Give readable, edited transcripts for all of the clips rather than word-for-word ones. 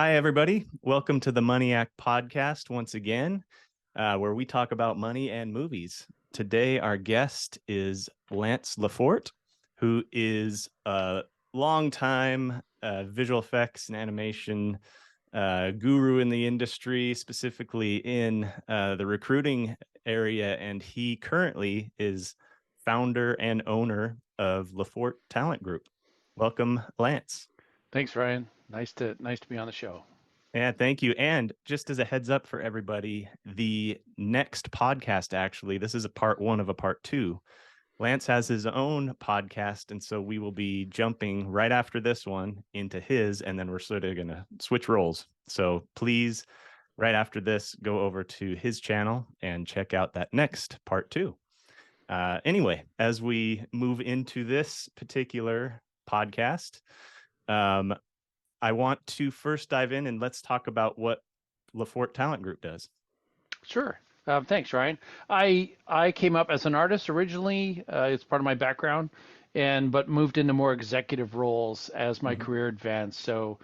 Hi, everybody. Welcome to the Money podcast once again, where we talk about money and movies. Today, our guest is LeFort, who is a longtime visual effects and animation guru in the industry, specifically in the recruiting area. And he currently is founder and owner of LeFort Talent Group. Welcome, Lance. Thanks, Ryan. Nice to be on the show. Yeah, thank you. And just as a heads up for everybody, the next podcast, actually, this is a part one of a part two. Lance has his own podcast. And so we will be jumping right after this one into his, and then we're sort of going to switch roles. So please, right after this, go over to his channel and check out that next part two. Anyway, as we move into this particular podcast, I want to first dive in and let's talk about what LeFort Talent Group does. Sure. Thanks, Ryan. I came up as an artist originally. It's part of my background, but moved into more executive roles as my career advanced. So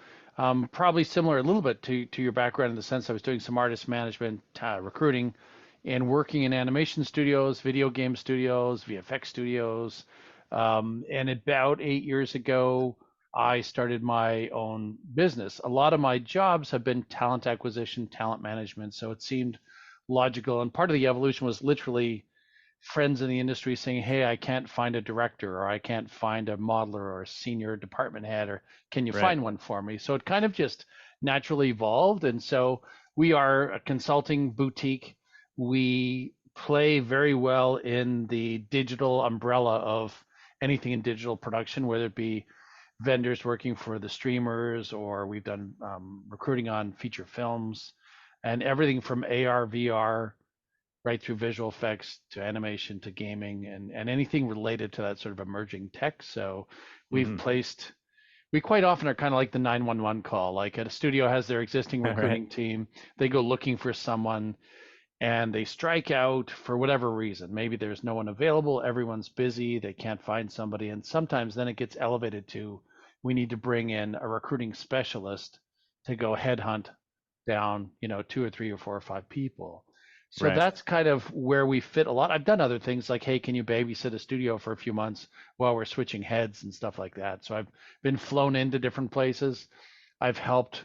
probably similar a little bit to your background in the sense I was doing some artist management, recruiting, and working in animation studios, video game studios, VFX studios. And about 8 years ago, I started my own business. A lot of my jobs have been talent acquisition, talent management, so it seemed logical. And part of the evolution was literally friends in the industry saying, "Hey, I can't find a director, or I can't find a modeler, or a senior department head, or can you Right. find one for me?" So it kind of just naturally evolved. And so we are a consulting boutique. We play very well in the digital umbrella of anything in digital production, whether it be vendors working for the streamers, or we've done recruiting on feature films, and everything from AR, VR, right through visual effects to animation to gaming, and anything related to that sort of emerging tech. So we've Mm-hmm. placed, we quite often are kind of like the 911 call. Like a studio has their existing All right. recruiting team, they go looking for someone and they strike out for whatever reason. Maybe there's no one available, everyone's busy, they can't find somebody. And sometimes then it gets elevated to we need to bring in a recruiting specialist to go headhunt down, two or three or four or five people. So Right. that's kind of where we fit a lot. I've done other things like, hey, can you babysit a studio for a few months while we're switching heads and stuff like that. So I've been flown into different places. I've helped,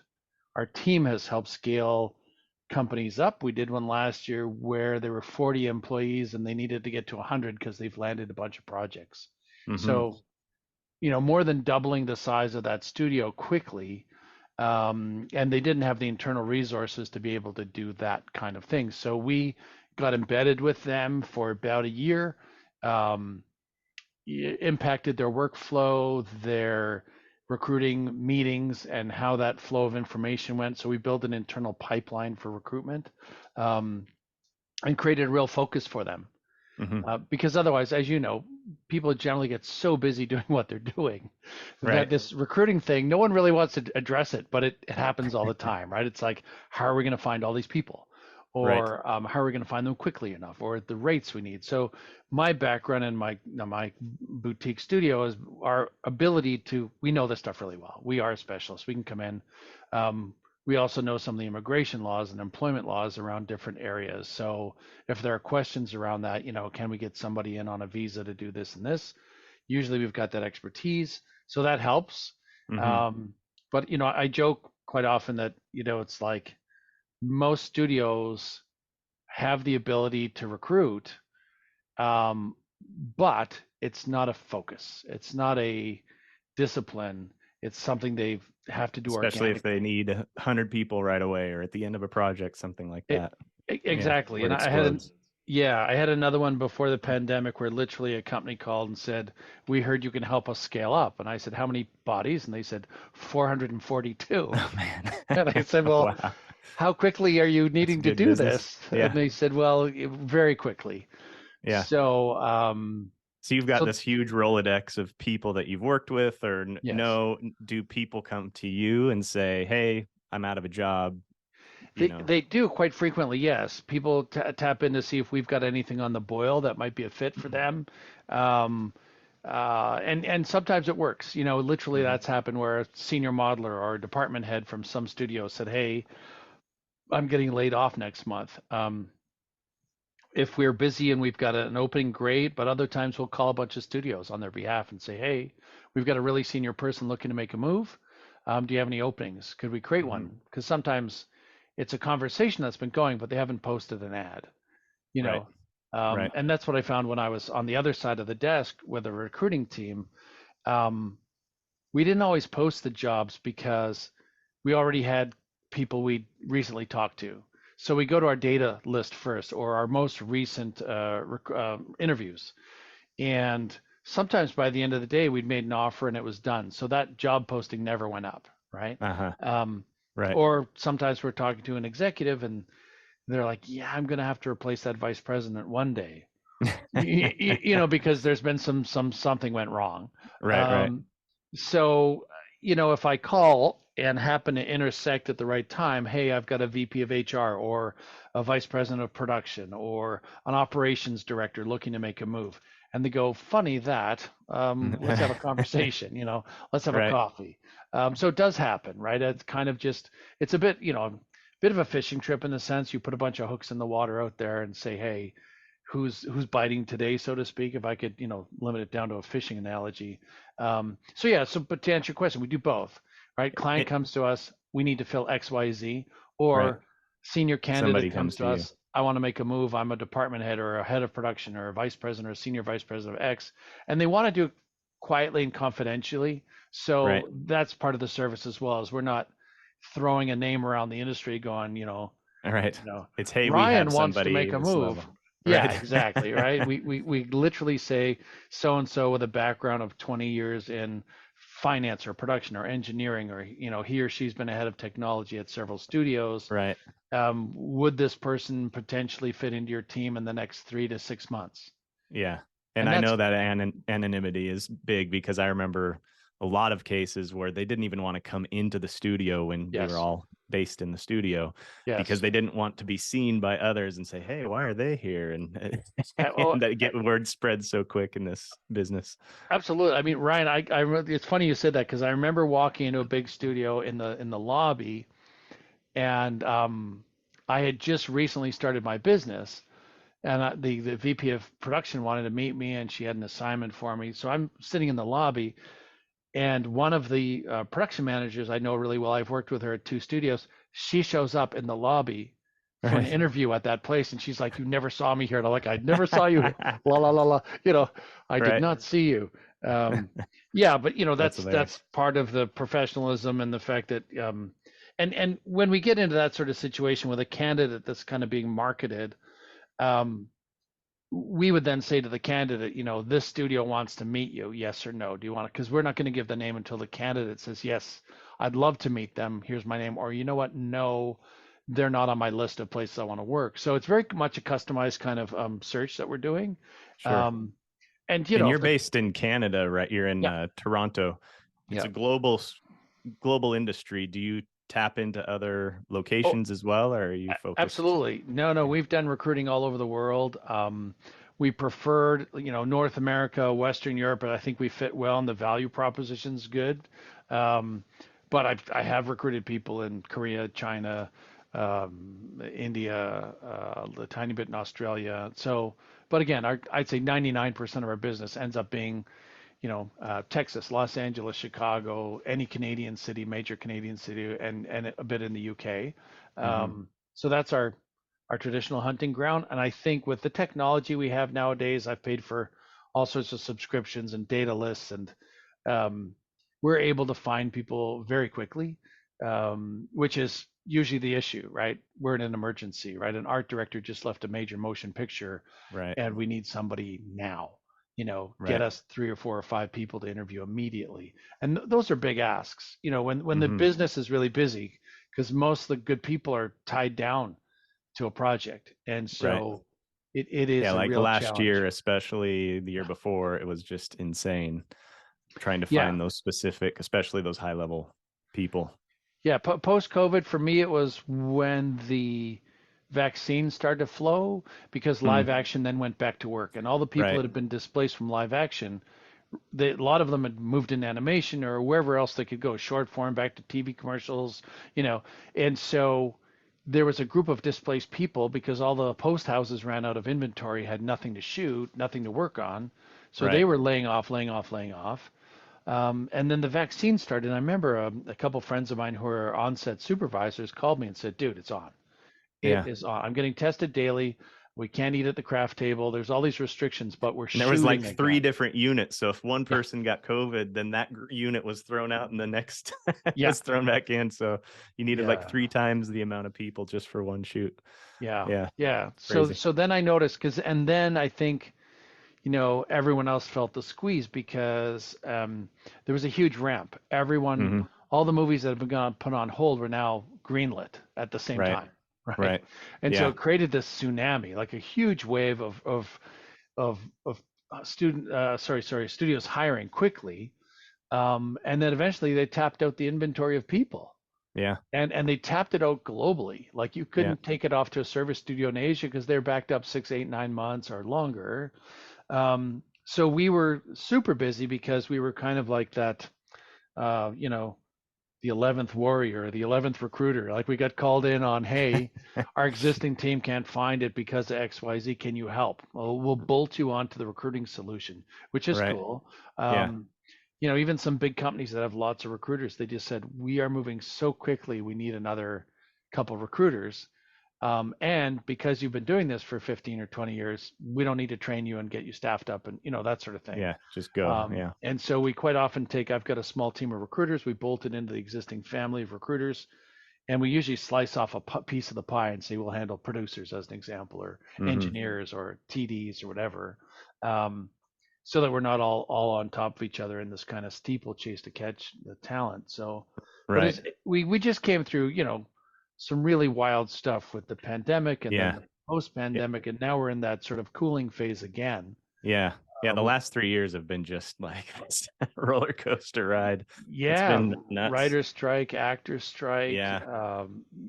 our team has helped scale companies up. We did one last year where there were 40 employees and they needed to get to 100 because they've landed a bunch of projects. Mm-hmm. So, more than doubling the size of that studio quickly. And they didn't have the internal resources to be able to do that kind of thing. So we got embedded with them for about a year, impacted their workflow, their recruiting meetings, and how that flow of information went. So we built an internal pipeline for recruitment, and created a real focus for them. Mm-hmm. Because otherwise, as you know, people generally get so busy doing what they're doing that Right. this recruiting thing, no one really wants to address it, but it happens all the time, right? It's like, how are we going to find all these people? Right. Or how are we going to find them quickly enough, or at the rates we need? So my background in my boutique studio is our ability to, we know this stuff really well. We are specialists. We can come in. We also know some of the immigration laws and employment laws around different areas. So if there are questions around that, can we get somebody in on a visa to do this and this? Usually we've got that expertise, so that helps. Mm-hmm. But I joke quite often that it's like most studios have the ability to recruit, but it's not a focus. It's not a discipline. It's something they have to do Especially if they organically. need 100 people right away or at the end of a project, something like It, that. Yeah, exactly. where And it explodes. I had another one before the pandemic where literally a company called and said, "We heard you can help us scale up." And I said, "How many bodies?" And they said, 442. Oh, man. And I said, "Well, Wow. how quickly are you That's needing to good do business. this?" And Yeah. they said, "Well, very quickly." Yeah. So, So you've got so this huge Rolodex of people that you've worked with, or yes, no, do people come to you and say, "Hey, I'm out of a job," you know? they do quite frequently. Yes, people tap in to see if we've got anything on the boil that might be a fit for them. Um, And sometimes it works. Literally Hmm. that's happened where a senior modeler or a department head from some studio said, "Hey, I'm getting laid off next month. If we're busy and we've got an opening, great. But other times we'll call a bunch of studios on their behalf and say, hey, we've got a really senior person looking to make a move. Do you have any openings? Could we create Hmm. one? Because sometimes it's a conversation that's been going, but they haven't posted an ad, you Right. know. Right. And that's what I found when I was on the other side of the desk with a recruiting team. Um, we didn't always post the jobs because we already had people we recently talked to. So we go to our data list first or our most recent interviews. And sometimes by the end of the day, we'd made an offer and it was done. So that job posting never went up, right? Uh-huh. Um, Right. or sometimes we're talking to an executive and they're like, yeah, I'm going to have to replace that vice president one day. Because there's been something went wrong. Right. Right. Um, so, if I call and happen to intersect at the right time, hey, I've got a VP of HR or a vice president of production or an operations director looking to make a move, and they go, funny that, let's have a conversation, let's have a Right. coffee. So it does happen, right? It's kind of just, it's a bit, bit of a fishing trip in the sense you put a bunch of hooks in the water out there and say, hey, who's biting today, so to speak, if I could, limit it down to a fishing analogy. So yeah, but to answer your question, we do both, right? Client It, comes to us, we need to fill XYZ, right. or senior candidate Somebody comes comes to to you. us, I want to make a move, I'm a department head or a head of production or a vice president or a senior vice president of X, and they want to do it quietly and confidentially. Right. So that's part of the service as well, as we're not throwing a name around the industry going, All right. you know, It's, hey, we have Ryan wants to somebody make a this move. level. Yeah, Right. exactly, right? We literally say so and so with a background of 20 years in finance or production or engineering, or he or she's been a head of technology at several studios. Right. Would this person potentially fit into your team in the next 3 to 6 months? Yeah. And And I that's know that anonymity is big because I remember a lot of cases where they didn't even want to come into the studio when we were yes, all based in the studio because yes. they didn't want to be seen by others and say, "Hey, why are they here?" And Oh, and that get word spread so quick in this business. absolutely. I mean, Ryan, it's funny you said that because I remember walking into a big studio in the lobby, and I had just recently started my business, and the VP of production wanted to meet me, and she had an assignment for me. So I'm sitting in the lobby, and one of the production managers I know really well, I've worked with her at two studios. She shows up in the lobby for an Right. interview at that place, and she's like, "You never saw me here." And I'm like, "I never saw you here." La la la la. I did Right. not see you. Um, yeah, but That's that's hilarious. part of the professionalism and the fact that and when we get into that sort of situation with a candidate that's kind of being marketed, um, we would then say to the candidate, this studio wants to meet you, yes or no. Do you want to? Because we're not going to give the name until the candidate says, yes, I'd love to meet them. Here's my name. Or you know what? No, they're not on my list of places I want to work. So it's very much a customized kind of search that we're doing. Sure. Um, and And if you're the based in Canada, right? You're in yeah, Toronto. It's yeah. a global industry. Do you tap into other Oh, locations as well, or are you focused? absolutely. No, no, Yeah. we've done recruiting all over the world. We preferred, North America, Western Europe, but I think we fit well and the value proposition's good. Um, but I have recruited people in Korea, China, India, a tiny bit in Australia. So, but again, I'd say 99% of our business ends up being Texas, Los Angeles, Chicago, any Canadian city, major Canadian city, and a bit in the UK. Hmm. So that's our traditional hunting ground. And I think with the technology we have nowadays, I've paid for all sorts of subscriptions and data lists, and um, we're able to find people very quickly, which is usually the issue, right? We're in an emergency, right? An art director just left a major motion picture Right. and we need somebody now. Get Right. us 3 or 4 or 5 people to interview immediately. And those are big asks. When the Hmm. business is really busy, because most of the good people are tied down to a project, and Right. so it Yeah, is a like real last challenge. year, especially the year Yeah, before, it was just insane trying to yeah, find those specific, especially those high level people. yeah. Post COVID, for me, it was when the vaccine started to flow because live Mm, action then went back to work, and all the people right. that had been displaced from live action a lot of them had moved into animation or wherever else they could go, short form, back to TV commercials, you know. And so there was a group of displaced people because all the post houses ran out of inventory, had nothing to shoot, nothing to work on. So they Right. were laying off, laying off, laying off. And then the vaccine started. And I remember a couple friends of mine who are on-set supervisors called me and said, "Dude, it's on. It Yeah. is on. I'm getting tested daily. We can't eat at the craft table. There's all these restrictions, but we're And there was like shooting three again." different units. So if one Yeah, person got COVID, then that unit was thrown out and the next yeah, was thrown back in. So you needed like yeah. 3 times the amount of people just for one shoot. Yeah, Yeah. yeah. So Crazy. so then I noticed because and then I think everyone else felt the squeeze because there was a huge ramp. Everyone, Hmm. all the movies that have been put on hold were now greenlit at the same Right. time, right? Right. And so Yeah. it created this tsunami, like a huge wave of studios hiring quickly, and then eventually they tapped out the inventory of people. Yeah. And they tapped it out globally. Like you Yeah. couldn't take it off to a service studio in Asia because they're backed up 6, 8, 9 months or longer. So we were super busy because we were kind of like that, uh, you know, the 11th warrior, the 11th recruiter. Like we got called in on, hey, our existing team can't find it because of XYZ. Can you help? Well, we'll bolt you onto the recruiting solution, which is Right. cool. Yeah. Even some big companies that have lots of recruiters, they just said, we are moving so quickly, we need another couple recruiters. And because you've been doing this for 15 or 20 years, we don't need to train you and get you staffed up and, that sort of thing. Yeah. Just go. Yeah. And so we quite often I've got a small team of recruiters. We bolt it into the existing family of recruiters, and we usually slice off a piece of the pie and say we'll handle producers as an example, or Hmm. engineers, or TDs, or whatever, um, so that we're not all on top of each other in this kind of steeplechase to catch the talent. So, but Right. we just came through, some really wild stuff with the pandemic, and Yeah. then post-pandemic, and now we're in that sort of cooling phase again. Yeah. Yeah. The With last 3 years have been just like this roller coaster ride. It's Yeah, been nuts. writer strike, actor strike. Yeah.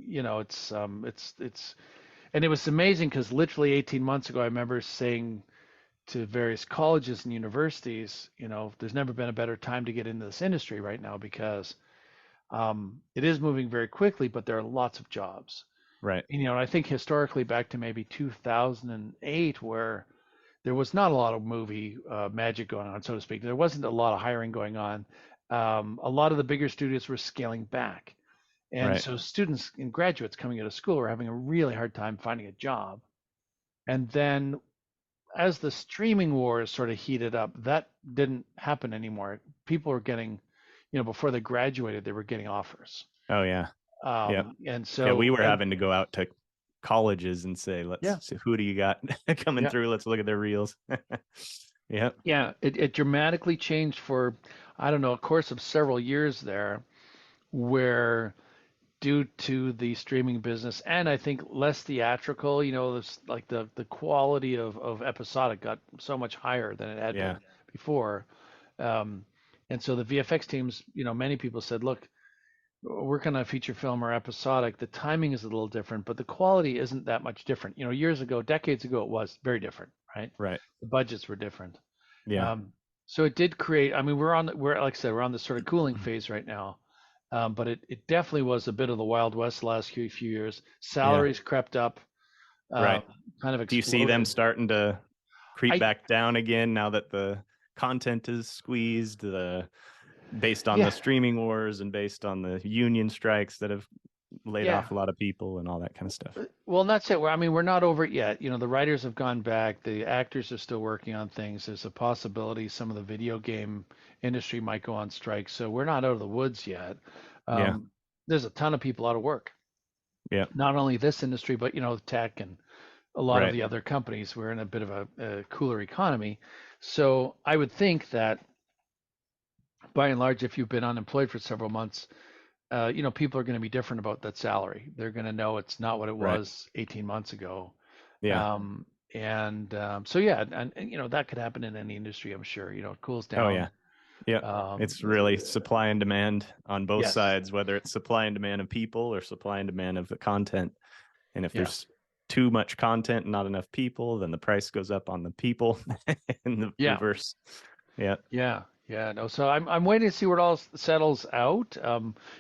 It's and it was amazing because literally 18 months ago, I remember saying to various colleges and universities, there's never been a better time to get into this industry right now because it is moving very quickly, but there are lots of jobs. Right. And, I think historically back to maybe 2008, where there was not a lot of movie magic going on, so to speak. There wasn't a lot of hiring going on. A lot of the bigger studios were scaling back. And Right. so students and graduates coming out of school were having a really hard time finding a job. And then as the streaming wars sort of heated up, that didn't happen anymore. People were getting, before they graduated, they were getting offers. Oh yeah. Yeah. And Yeah. We so, were and having to go out to colleges and say, yeah, let's see, who do you got coming yeah, through? Let's look at their reels. Yep. yeah, it dramatically changed for, I don't know, a course of several years there, where due to the streaming business and I think less theatrical, this like the quality of episodic got so much higher than it had Yeah. been before. Um, and so the VFX teams, many people said, look, working on a feature film or episodic, the timing is a little different, but the quality isn't that much different. Years ago, decades ago, it was very different, right? Right. The budgets were different. Yeah. Um, so it did create. I mean, we're like I said, we're on this sort of cooling phase right now. But it definitely was a bit of the Wild West the last few years. Yeah. Salaries crept up, um, Right. kind of Do you see them exploded. starting to creep I back down again now that the content is squeezed, based on the Yeah, streaming wars and based on the union strikes that have laid yeah. off a lot of people and all that kind of stuff? Well, that's it. I mean, we're not over it yet. The writers have gone back. The actors are still working on things. There's a possibility some of the video game industry might go on strike. So we're not out of the woods yet. Yeah. There's a ton of people out of work. Yeah. Not only this industry, but tech and a lot of Right. the other companies. We're in a bit of a cooler economy. So I would think that by and large, if you've been unemployed for several months, people are going to be different about that salary. They're going to know it's not what it Right. was 18 months ago. Yeah. So yeah, and that could happen in any industry, I'm sure. It cools Oh down. yeah. Yeah. Um, It's really supply and demand on both yes, sides, whether it's supply and demand of people or supply and demand of the content. And if yeah, there's too much content and not enough people, then the price goes up on the people and the yeah. reverse. Yeah. Yeah, yeah, no. So I'm waiting to see where it all settles out.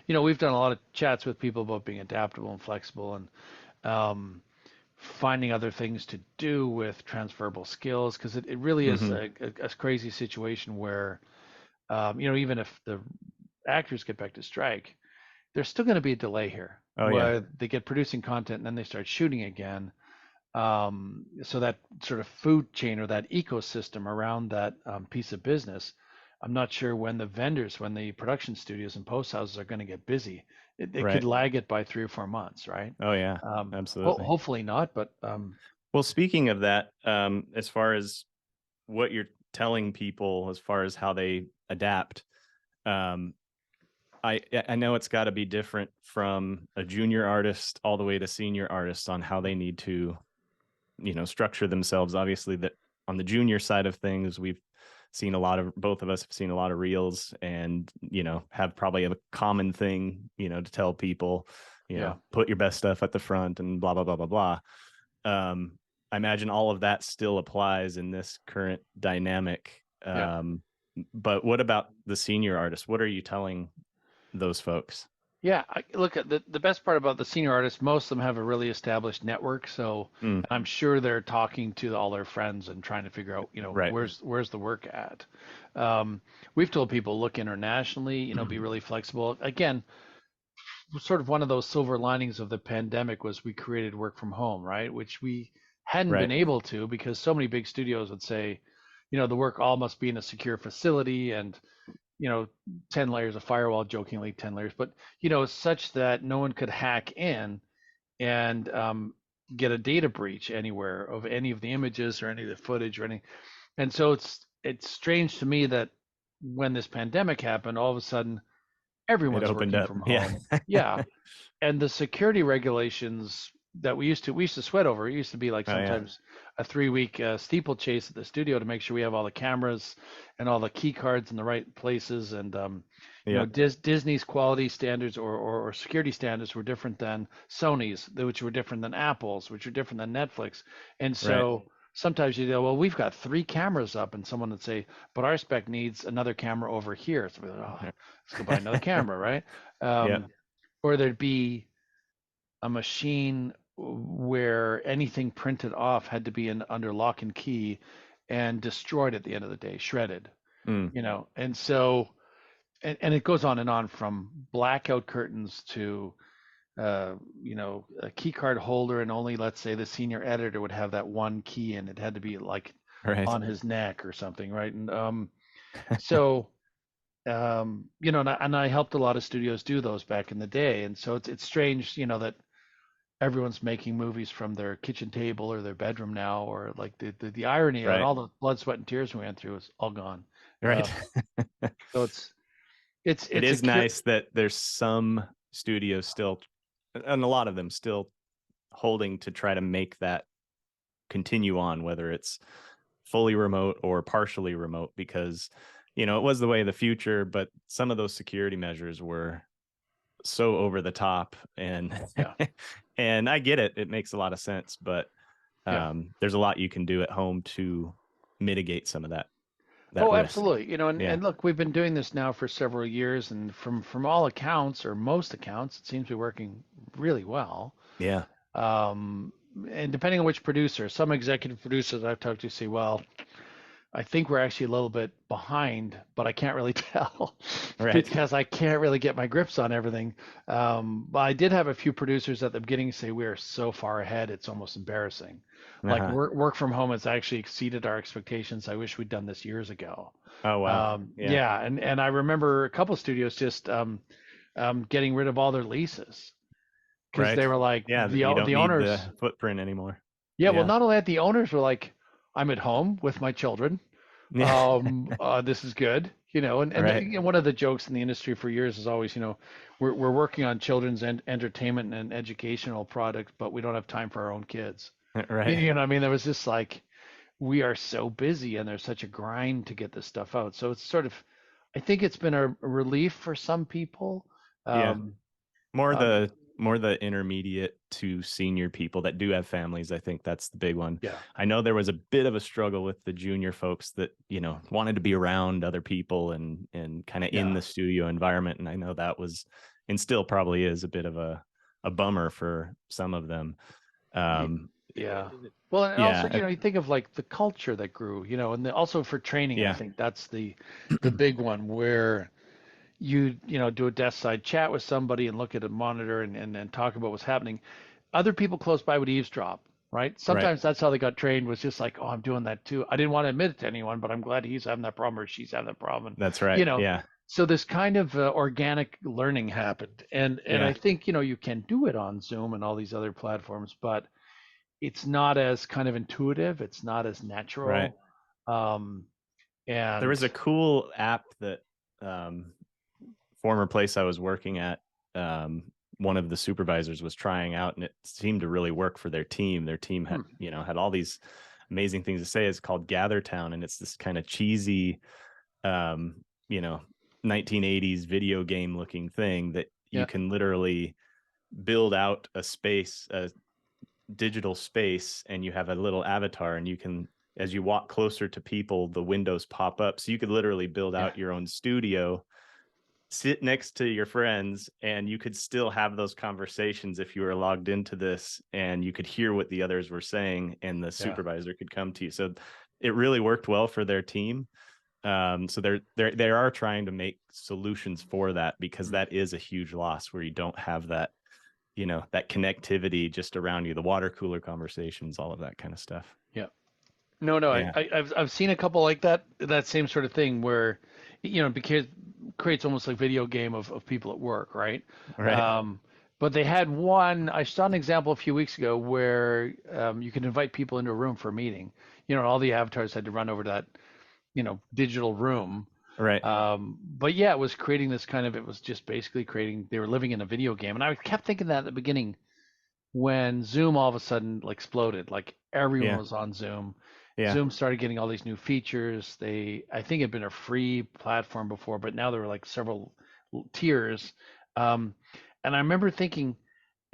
We've done a lot of chats with people about being adaptable and flexible and um, finding other things to do with transferable skills because it really is Hmm. a crazy situation where even if the actors get back to strike, there's still going to be a delay here Oh yeah. where they get producing content and then they start shooting again. So that sort of food chain or that ecosystem around that piece of business, I'm not sure when the vendors, when the production studios and post houses are going to get busy. It could Right. lag it by 3 or 4 months, right? Oh yeah. Absolutely. Hopefully not, but Well, speaking of that, as far as what you're telling people, as far as how they adapt, um, I know it's got to be different from a junior artist all the way to senior artists on how they need to, structure themselves. Obviously, that on the junior side of things, we've seen a lot of both of us have seen a lot of reels, and have probably a common thing, to tell people, yeah, put your best stuff at the front and blah blah blah blah blah. I imagine all of that still applies in this current dynamic. yeah. But what about the senior artists? What are you telling those folks? Yeah, look at the best part about the senior artists. Most of them have a really established network, so Mm, I'm sure they're talking to all their friends and trying to figure out, right. where's the work at. Um, we've told people look internationally, be Mhm. really flexible. Again, sort of one of those silver linings of the pandemic was we created work from home, right? Which we hadn't been Right. able to because so many big studios would say, the work all must be in a secure facility and you know, 10 layers of firewall, jokingly 10 layers, but, such that no one could hack in and get a data breach anywhere of any of the images or any of the footage or any. And so it's strange to me that when this pandemic happened, all of a sudden It everyone's opened working up. from Yeah. home. Yeah, and the security regulations that we used to sweat over. It used to be like Oh yeah. sometimes a 3 week steeplechase at the studio to make sure we have all the cameras and all the key cards in the right places. And Yeah. Disney's quality standards or security standards were different than Sony's, which were different than Apple's, which were different than Netflix. And Right. so sometimes you go, well, we've got 3 cameras up, and someone would say, but our spec needs another camera over here. So we're like, oh, let's go buy another camera, right? Yeah. Um, or there'd be a machine where anything printed off had to be under lock and key and destroyed at the end of the day, shredded, Mm. and so and it goes on and on from blackout curtains to a key card holder, and only, let's say, the senior editor would have that one key, and it had to be like Right. on his neck or something, right? And so and I helped a lot of studios do those back in the day, and so it's strange, that everyone's making movies from their kitchen table or their bedroom now, or like the irony and Right. all the blood, sweat, and tears we went through is all gone. Right. Um, so it's It it's a is cure. nice that there's some studios still, and a lot of them still holding to try to make that continue on, whether it's fully remote or partially remote, because it was the way of the future, but some of those security measures were so over the top, and Yeah, and I get it. It makes a lot of sense, but yeah. there's a lot you can do at home to mitigate some of that Oh, risk. absolutely. And, Yeah. and look, we've been doing this now for several years, and from all accounts or most accounts, it seems to be working really well. Yeah. Um, and depending on which producer, some executive producers I've talked to say, well, I think we're actually a little bit behind, but I can't really tell Right. because I can't really get my grips on everything. But I did have a few producers at the beginning say we're so far ahead, it's almost embarrassing. Like Uh-huh. work from home has actually exceeded our expectations. I wish we'd done this years ago. Oh wow. Yeah. Yeah, and I remember a couple studios just getting rid of all their leases because Right. they were like Yeah, you don't the need owners. the footprint anymore. Yeah, well, Yeah. not only that, the owners were like, I'm at home with my children. Yeah. This is good, Right. one of the jokes in the industry for years is always, we're working on children's entertainment and educational products, but we don't have time for our own kids. Right. What I mean? There was just like, we are so busy and there's such a grind to get this stuff out. So it's sort of, I think it's been a relief for some people. Yeah. Um, More um, the more the intermediate to senior people that do have families. I think that's the big one. Yeah, I know there was a bit of a struggle with the junior folks that, wanted to be around other people and kind of in yeah, the studio environment. And I know that was, and still probably is, a bit of a bummer for some of them. y- Um, yeah. Well, and also, yeah, you think of like the culture that grew, and also for training, I yeah, think that's the big one where you do a desk side chat with somebody and look at a monitor and talk about what's happening. Other people close by would eavesdrop, right? right. Sometimes that's how they got trained, was just like, oh, I'm doing that too. I didn't want to admit it to anyone, but I'm glad he's having that problem or she's having that problem. That's And, right. Yeah, so this kind of organic learning happened. And I yeah, think, you can do it on Zoom and all these other platforms, but it's not as kind of intuitive. It's not as right. natural. Um, There and was a cool app that um, former place I was working at, um, one of the supervisors was trying out, and it seemed to really work for their team. Their team had, hmm, had all these amazing things to say. It's called Gather Town, and it's this kind of cheesy, um, you know, 1980s video game looking thing that you yeah, can literally build out a space, a digital space, and you have a little avatar, and you can, as you walk closer to people, the windows pop up. So you could literally build yeah, out your own studio, sit next to your friends, and you could still have those conversations if you were logged into this, and you could hear what the others were saying, and the yeah. supervisor could come to you. So it really worked well for their team. So they are trying to make solutions for that, because Hmm. that is a huge loss where you don't have that, that connectivity just around you, the water cooler conversations, all of that kind of stuff. Yeah. No, no, Yeah. I've seen a couple like that same sort of thing where, because creates almost like video game of people at work, right? Right. Um, but they had one. I saw an example a few weeks ago where you can invite people into a room for a meeting. All the avatars had to run over to that, digital room. Right. But yeah, it was creating this kind of. It was just basically creating. They were living in a video game, and I kept thinking that at the beginning when Zoom all of a sudden like exploded, like everyone Yeah. was on Zoom. Yeah. Zoom started getting all these new features. I think, it had been a free platform before, but now there were like several tiers. Um, and I remember thinking,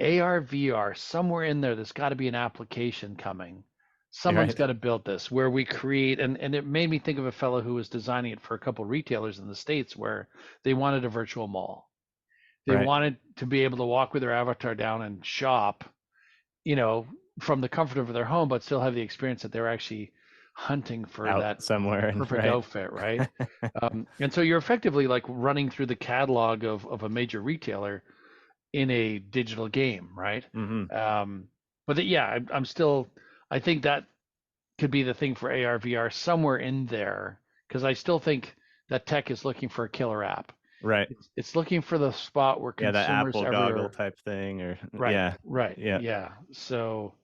AR, VR, somewhere in there, there's got to be an application coming. Someone's Right. got to build this where we create, and it made me think of a fellow who was designing it for a couple of retailers in the States where they wanted a virtual mall. They Right. wanted to be able to walk with their avatar down and shop, you know, from the comfort of their home, but still have the experience that they're actually hunting for Out that somewhere, and perfect right. outfit, right? And so you're effectively like running through the catalog of a major retailer in a digital game, right? Hmm. Um, but yeah, I'm still, I think that could be the thing for AR, VR somewhere in there, because I still think that tech is looking for a killer app. Right. It's looking for the spot where Yeah, that consumers Apple goggle everywhere. type thing, or Right, yeah. right, Yeah. yeah. So,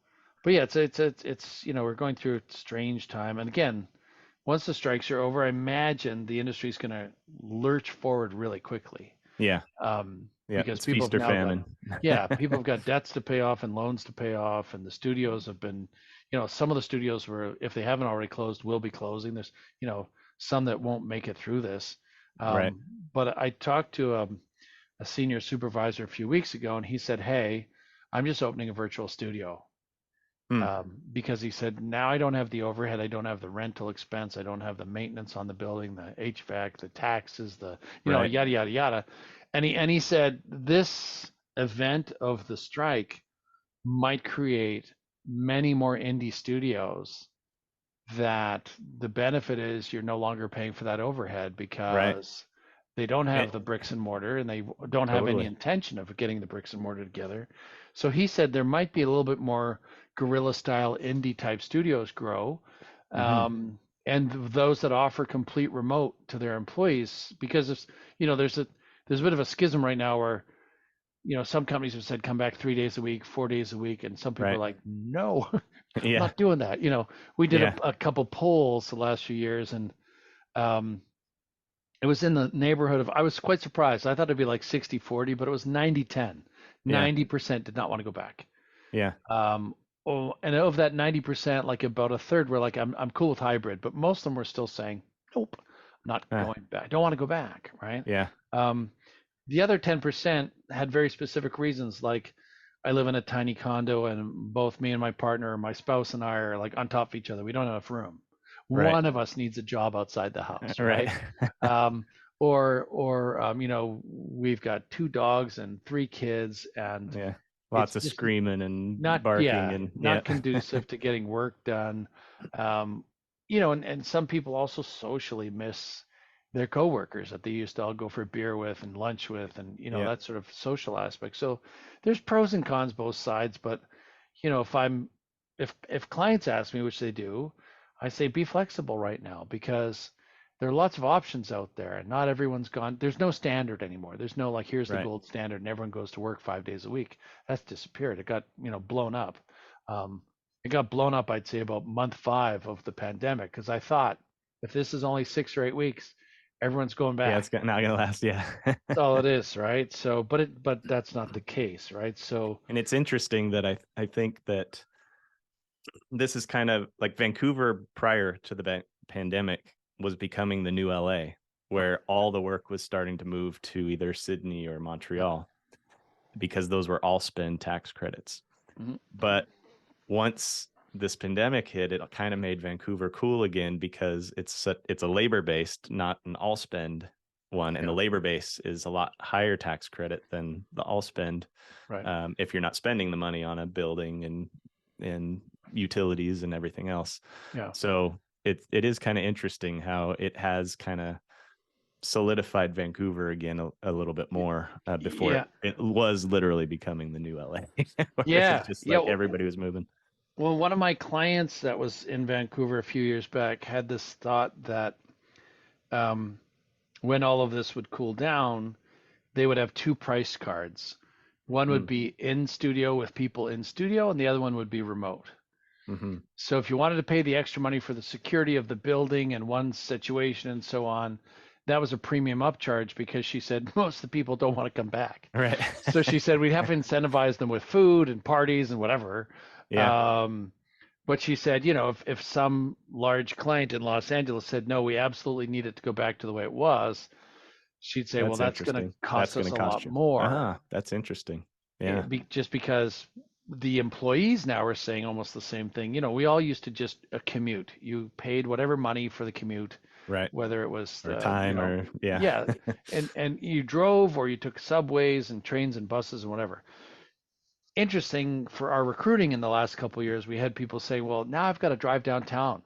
but yeah, it's we're going through a strange time, and again, once the strikes are over, I imagine the industry is going to lurch forward really quickly, Yeah. Yeah. because It's people feast have or now got, famine. yeah, people have got debts to pay off and loans to pay off, and the studios have been, some of the studios were, if they haven't already closed, will be closing. There's, some that won't make it through this. Right. But I talked to a senior supervisor a few weeks ago, and he said, "Hey, I'm just opening a virtual studio." Hmm. Because he said, now I don't have the overhead, I don't have the rental expense, I don't have the maintenance on the building, the HVAC, the taxes, the Right. yada yada yada. And he said this event of the strike might create many more indie studios, that the benefit is you're no longer paying for that overhead Right. because they don't Eh, have the bricks and mortar, and they don't have any totally. intention of getting the bricks and mortar together. So he said there might be a little bit more guerrilla style indie type studios grow, Hmm. and those that offer complete remote to their employees, because it's, there's a bit of a schism right now where, some companies have said come back 3 days a week, 4 days a week, and some people are Right. like, no, I'm Yeah. not doing that. We did a, Yeah. a couple polls the last few years, and um, it was in the neighborhood of, I was quite surprised. I thought it'd be like 60-40, but it was 90-10. Yeah. 90% did not want to go back. Yeah. Um, and of that 90%, like about a third were like, I'm cool with hybrid, but most of them were still saying, nope, I'm not Uh, going back. I don't want to go back, right? yeah. Um, The other 10% had very specific reasons, like I live in a tiny condo and both me and my partner, my spouse and I are like on top of each other. We don't have enough room. Right. One of us needs a job outside the house, Right. right? Um, or you know, we've got two dogs and three kids, and Yeah. it's Lots of just screaming and not, barking yeah, and yeah. not conducive to getting work done. um you know, and some people also socially miss their coworkers that they used to all go for beer with and lunch with, and you know, Yeah. that sort of social aspect. So there's pros and cons both sides. But you know, if clients ask me, which they do, I say be flexible right now, because there are lots of options out there and not everyone's gone. There's no standard anymore. There's no like, here's the Right. gold standard and everyone goes to work 5 days a week. That's disappeared. It got, you know, blown up. Um, it got blown up, I'd say, about month 5 of the pandemic, because I thought if this is only 6 or 8 weeks, everyone's going Yeah, it's back. not gonna last. Yeah. That's all it is, right? So, but that's not the case, right? So, And it's interesting that I think that this is kind of like Vancouver prior to the pandemic was becoming the new LA, where all the work was starting to move to either Sydney or yeah. Montreal because those were all spend tax credits. Mhm. But once this pandemic hit, it kind of made Vancouver cool again because it's a labor based, not an all spend one, and the Yeah, labor base is a lot higher tax credit than the all spend right. if you're not spending the money on a building and utilities and everything else. Yeah. So it is kind of interesting how it has kind of solidified Vancouver again a little bit more before Yeah. it was literally becoming the new LA, where it was Yeah. just Yeah. like everybody was moving. Well, one of my clients that was in Vancouver a few years back had this thought that um, when all of this would cool down, they would have two price cards. One would Mm, be in studio with people in studio, and the other one would be remote. mm-hmm. So if you wanted to pay the extra money for the security of the building and one situation and so on, that was a premium upcharge, because she said most of the people don't want to come back. Right. So she said we'd have to incentivize them with food and parties and whatever. Yeah, Um, but she said, you know, if some large client in Los Angeles said, no, we absolutely need it to go back to the way it was, she'd say, well, that's that's going to interesting. That's cost going us to a cost lot you. more. Uh-huh. That's interesting. Yeah. Just because the employees now are saying almost the same thing. You know, we all used to just commute. You paid whatever money for the commute, Right. whether it was Or you time know, or yeah. yeah, and you drove or you took subways and trains and buses and whatever. Interesting for our recruiting in the last couple of years, we had people say, "Well, now I've got to drive downtown."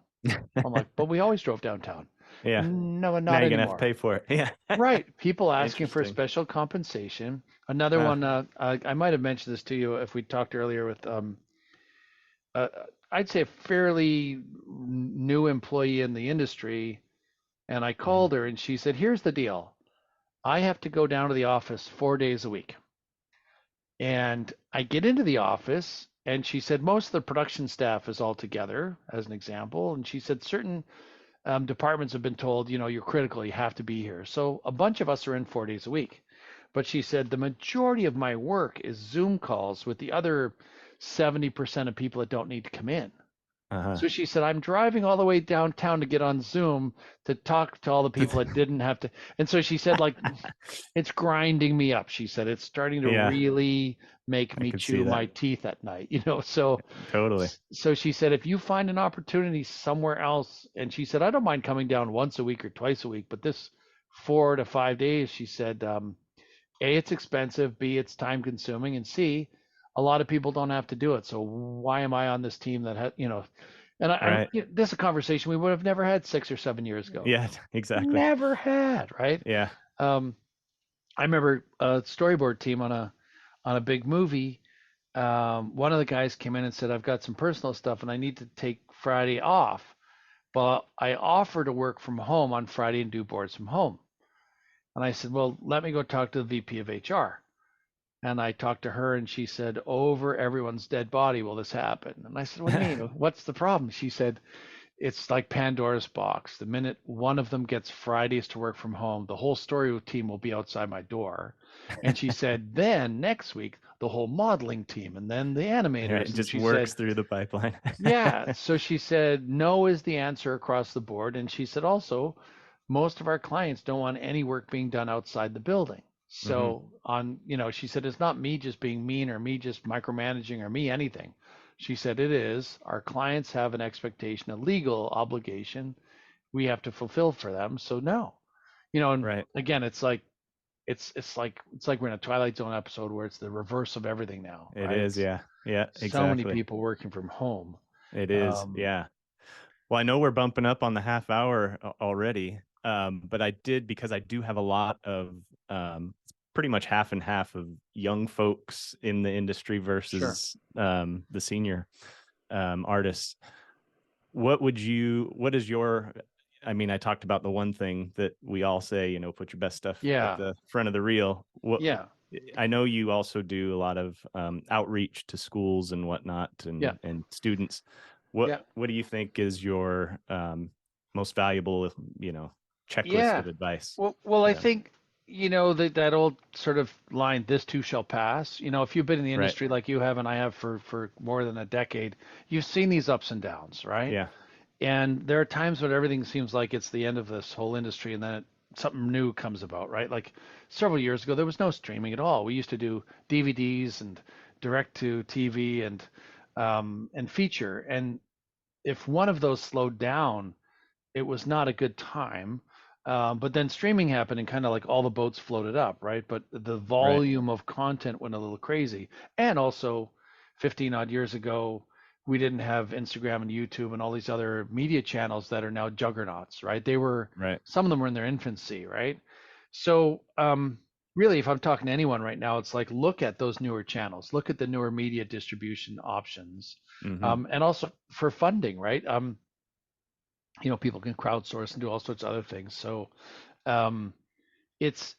I'm like, "But we always drove downtown." Yeah. No, Now not you're gonna have to anymore. pay for it. Yeah. Right. People asking for Interesting. special compensation. Another Uh, one, I might have mentioned this to you if we talked earlier with, uh, I'd say a fairly new employee in the industry. And I mhm. called her and she said, here's the deal. I have to go down to the office 4 days a week. And I get into the office and she said, most of the production staff is all together, as an example. And she said, certain departments have been told, you know, you're critical, you have to be here. So a bunch of us are in 4 days a week. But she said, the majority of my work is Zoom calls with the other 70% of people that don't need to come in. Uh-huh. So she said, I'm driving all the way downtown to get on Zoom to talk to all the people that didn't have to. And so she said, like, it's grinding me up. She said, it's starting to Yeah, really make I me could see chew that. my teeth at night, you know? So, Totally. so she said, if you find an opportunity somewhere else, and she said, I don't mind coming down once a week or twice a week, but this 4 to 5 days, she said, A, it's expensive, B, it's time consuming, and C, a lot of people don't have to do it. So why am I on this team that has, you know, and Right. this is a conversation we would have never had 6 or 7 years ago. Yeah, exactly. Never had, right? Yeah. Um, I remember a storyboard team on a big movie. One of the guys came in and said, "I've got some personal stuff and I need to take Friday off, but I offer to work from home on Friday and do boards from home." And I said, "Well, let me go talk to the VP of HR." And I talked to her and she said, "Over everyone's dead body will this happen." And I said, "What do you mean? What's the problem?" She said, it's like Pandora's box. The minute one of them gets Fridays to work from home, the whole story team will be outside my door. And she said, then next week, the whole modeling team and then the Right. It animators. And just she works said, through the pipeline. yeah. So she said, no is the answer across the board. And she said, also, most of our clients don't want any work being done outside the building. Hmm. So she said, it's not me just being mean or me just micromanaging or me anything. She said, it is our clients have an expectation, a legal obligation we have to fulfill for them. So no, and Right. again, it's like we're in a Twilight Zone episode where it's the reverse of everything now, It right? is. It's Yeah. Yeah. so many Exactly. people working from home. It is. Um, Yeah. Well, I know we're bumping up on the half hour already, but I did because I do have a lot of it's pretty much half and half of young folks in the industry sure. versus the senior artists. What is your, I mean, I talked about the one thing that we all say, put your best stuff at Yeah. the front of the reel. Yeah. I know you also do a lot of outreach to schools and whatnot Yeah. and students. What Yeah. what do you think is your most valuable, checklist Yeah. of advice Well, for I them? think that old sort of line, "This too shall pass." If you've been in the Right. industry like you have and I have for more than a decade, you've seen these ups and downs, right? Yeah. And there are times when everything seems like it's the end of this whole industry, and then something new comes about, right? Like several years ago, there was no streaming at all. We used to do DVDs and direct to TV and feature, and if one of those slowed down, it was not a good time. But then streaming happened and kind of like all the boats floated up, right? But the Right. volume of content went a little crazy. And also, 15 odd years ago, we didn't have Instagram and YouTube and all these other media channels that are now juggernauts, right? Right. Some of them were in their infancy, right? So, really, if I'm talking to anyone right now, it's like look at those newer channels, look at the newer media distribution options, Hmm. and also for funding, right? People can crowdsource and do all sorts of other things. So um, it's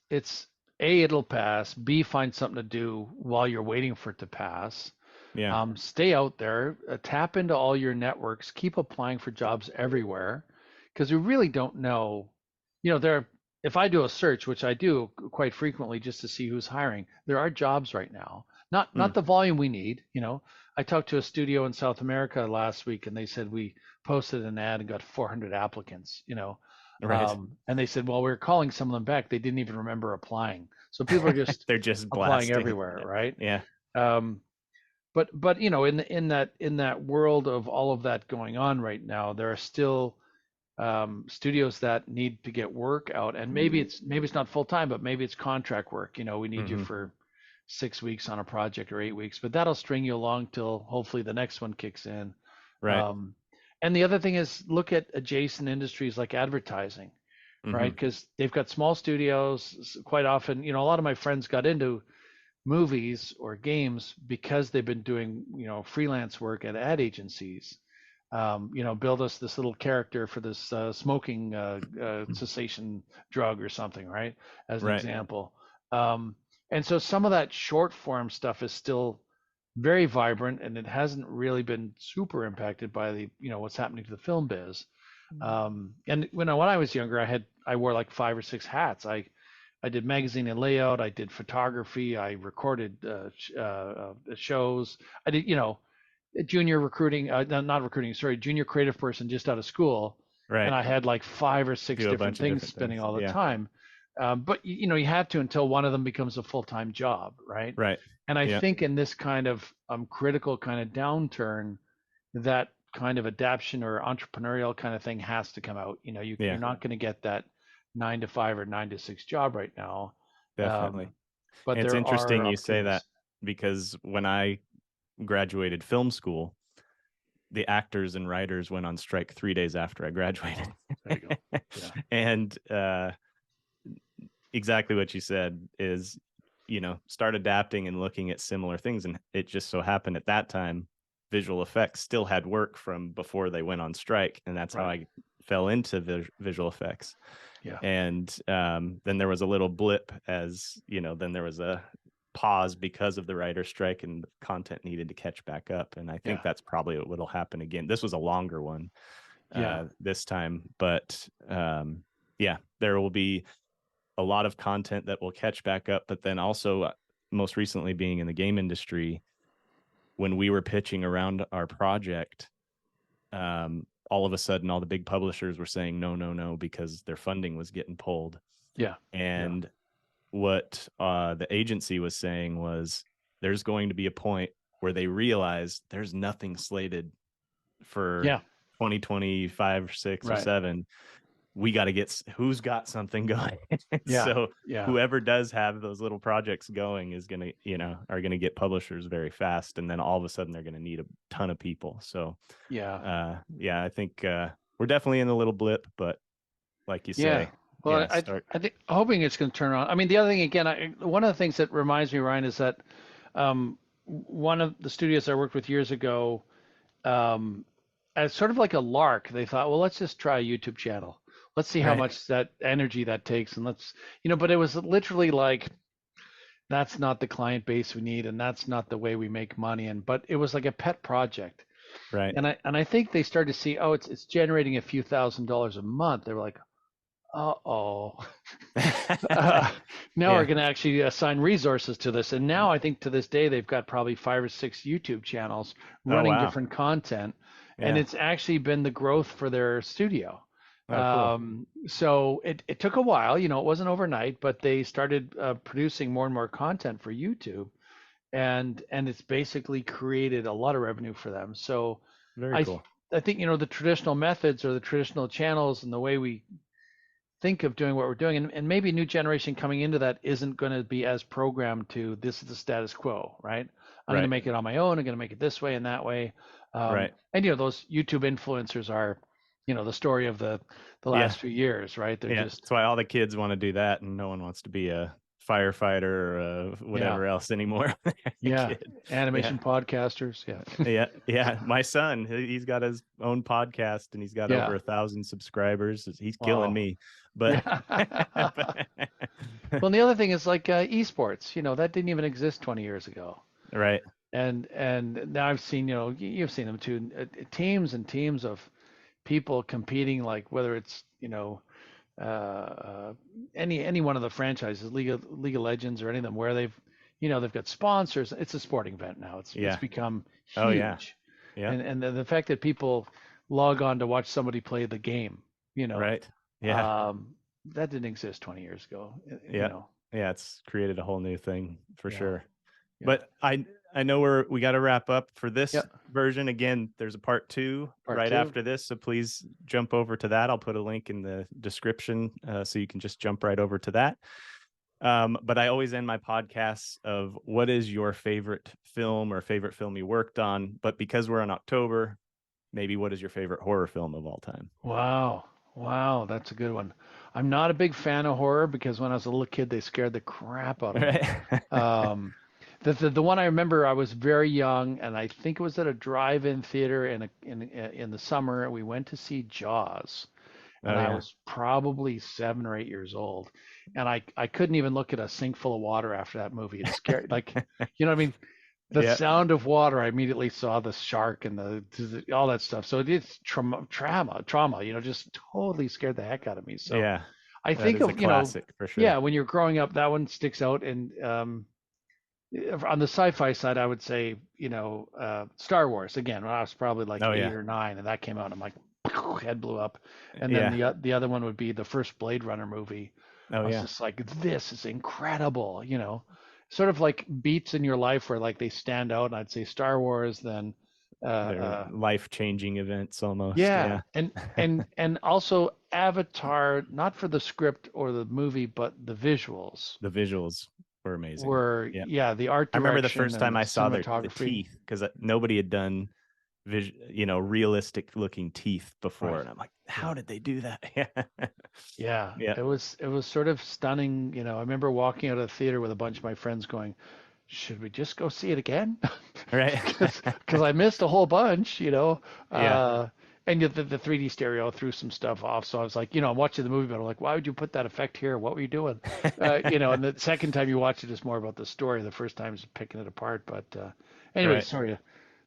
A, it'll pass. B, find something to do while you're waiting for it to pass. Yeah. Stay out there, tap into all your networks, keep applying for jobs everywhere, because we really don't know. There. If I do a search, which I do quite frequently, just to see who's hiring, there are jobs right now. Not Mm. the volume we need. I talked to a studio in South America last week, and they said we posted an ad and got 400 applicants. Right. And they said, well, we were calling some of them back. They didn't even remember applying. So people are just They're just applying blasting. everywhere, right? Yeah. Um, but in that world of all of that going on right now, there are still studios that need to get work out, and maybe it's not full time, but maybe it's contract work. We need you Hmm. for 6 weeks on a project or 8 weeks, but that'll string you along till hopefully the next one kicks in. Right. Um, and the other thing is look at adjacent industries like advertising, right? Hmm. Because they've got small studios. Quite often, a lot of my friends got into movies or games because they've been doing freelance work at ad agencies. Build us this little character for this smoking cessation drug or something, right? As an Right. example. Um, and so some of that short form stuff is still very vibrant, and it hasn't really been super impacted by the what's happening to the film biz. And when I was younger, I wore like 5 or 6 hats. I did magazine and layout. I did photography. I recorded shows. I did junior recruiting, not recruiting, sorry, junior creative person just out of school, and Right. I had like 5 or 6 Do a different bunch of things different spinning things. all the Yeah. time. But you have to until one of them becomes a full-time job, right? Right. And I Yeah. think in this kind of critical kind of downturn, that kind of adaption or entrepreneurial kind of thing has to come out. You're Yeah. not going to get that 9 to 5 or 9 to 6 job right now. Definitely. But And it's there interesting are you say opportunities. that because when I graduated film school, the actors and writers went on strike 3 days after I graduated. There you go. Yeah. And exactly what you said is, start adapting and looking at similar things. And it just so happened at that time, visual effects still had work from before they went on strike. And that's how Right. I fell into visual effects. Yeah. And then there was a little blip as, then there was a pause because of the writer's strike and content needed to catch back up. And I think Yeah. that's probably what will happen again. This was a longer one Yeah. this time, but yeah, there will be a lot of content that will catch back up. But then also, most recently being in the game industry, when we were pitching around our project, all of a sudden, all the big publishers were saying no, no, no, because their funding was getting pulled. Yeah. Yeah. And what the agency was saying was there's going to be a point where they realize there's nothing slated for Yeah. 2025 or 6 or Right. 7. We got to get who's got something going. Yeah. So Yeah. whoever does have those little projects going is going to, are going to get publishers very fast. And then all of a sudden they're going to need a ton of people. So, Yeah. yeah, I think we're definitely in a little blip, but like you Yeah. say, Well, yeah, start. I think hoping it's going to turn on. I mean, the other thing again, one of the things that reminds me, Ryan, is that one of the studios I worked with years ago, um, as sort of like a lark, they thought, well, let's just try a YouTube channel. Let's see how Right. much that energy that takes, and but it was literally like that's not the client base we need, and that's not the way we make money. But it was like a pet project, Right. and I think they started to see, oh, it's generating a few $1,000s a month. They were like, uh-oh. uh, Now we're Yeah. going to actually assign resources to this. And now I think to this day, they've got probably 5 or 6 YouTube channels Oh, running wow. different content. And Yeah. it's actually been the growth for their studio. Oh, cool. So it took a while, it wasn't overnight, but they started producing more and more content for YouTube. And it's basically created a lot of revenue for them. So Very I, cool. I think, the traditional methods or the traditional channels and the way we think of doing what we're doing, and maybe new generation coming into that isn't going to be as programmed to this is the status quo, right? I'm going to Right. make it on my own. I'm going to make it this way and that way. Right. And those YouTube influencers are, the story of the Yeah. last few years, right? They're Yeah. just That's why all the kids want to do that, and no one wants to be a firefighter or yeah, whatever else anymore. A yeah, kid. Yeah. animation podcasters, yeah, Yeah. Yeah. My son, he's got his own podcast and he's got over yeah. 1,000 subscribers. He's killing Wow, me. But, yeah. but Well, and the other thing is like esports. That didn't even exist 20 years ago. right. And now I've seen, you've seen them too, teams and teams of people competing, like whether it's uh, uh, any one of the franchises, League of Legends or any of them, where they've got sponsors. It's a sporting event now. It's Yeah. become Oh, yeah. huge, Yeah. and the fact that people log on to watch somebody play the game, you know, Right. Yeah. um, that didn't exist 20 years ago. Yeah. Yeah. It's created a whole new thing for Yeah, sure. yeah, But I know we got to wrap up for yeah. this version. Again, there's a part 2 Part right two. after this, so please jump over to that. I'll put a link in the description so you can just jump right over to that. But I always end my podcasts of what is your favorite film or favorite film you worked on. But because we're in October, maybe what is your favorite horror film of all time? Wow. Wow, that's a good one. I'm not a big fan of horror because when I was a little kid, they scared the crap out of me. Right. Um, the one I remember, I was very young, and I think it was at a drive-in theater in the summer. We went to see Jaws, and Oh I yeah. was probably 7 or 8 years old, and I couldn't even look at a sink full of water after that movie. It scared, like, what I mean? The Yeah. sound of water, I immediately saw the shark and all that stuff. So it's trauma, just totally scared the heck out of me. So Yeah. I That think is a of, classic for yeah, sure. when you're growing up, that one sticks out. And on the sci-fi side, I would say, Star Wars again, when I was probably like Oh eight yeah. or nine, and that came out, I'm like, head blew up. And then Yeah. the other one would be the first Blade Runner movie. Oh I was yeah. just like, this is incredible, sort of like beats in your life where like they stand out. And I'd say Star Wars, then They're uh, life-changing events almost. yeah, Yeah. and also Avatar, not for the script or the movie, but the visuals The visuals were amazing. were, Yeah. yeah, the art I remember the direction first and time the I saw the cinematography. teeth because nobody had done realistic looking teeth before, Right. and I'm like, Yeah. how did they do that? Yeah. Yeah, Yeah. it was sort of stunning. I remember walking out of the theater with a bunch of my friends going, should we just go see it again? Right. Because I missed a whole bunch. Yeah. Uh, and yet the 3D stereo threw some stuff off. So I was like, I'm watching the movie, but I'm like, why would you put that effect here? What were you doing? And the second time you watch it, it's more about the story. The first time is picking it apart. But anyway, Right. sorry.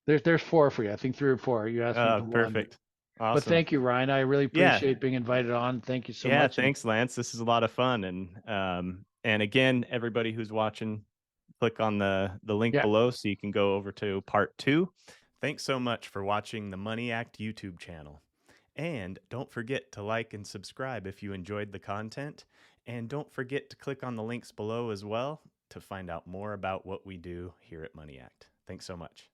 There's four for you. I think 3 or 4. You asked me for one, but Perfect. Awesome. thank you, Ryan. I really Yeah. appreciate being invited on. Thank you so Yeah. much. And Thanks, Lance. This is a lot of fun. And again, everybody who's watching, click on the link yeah, below so you can go over to part 2. Thanks so much for watching the Money Act YouTube channel. And don't forget to like and subscribe if you enjoyed the content. And don't forget to click on the links below as well to find out more about what we do here at Money Act. Thanks so much.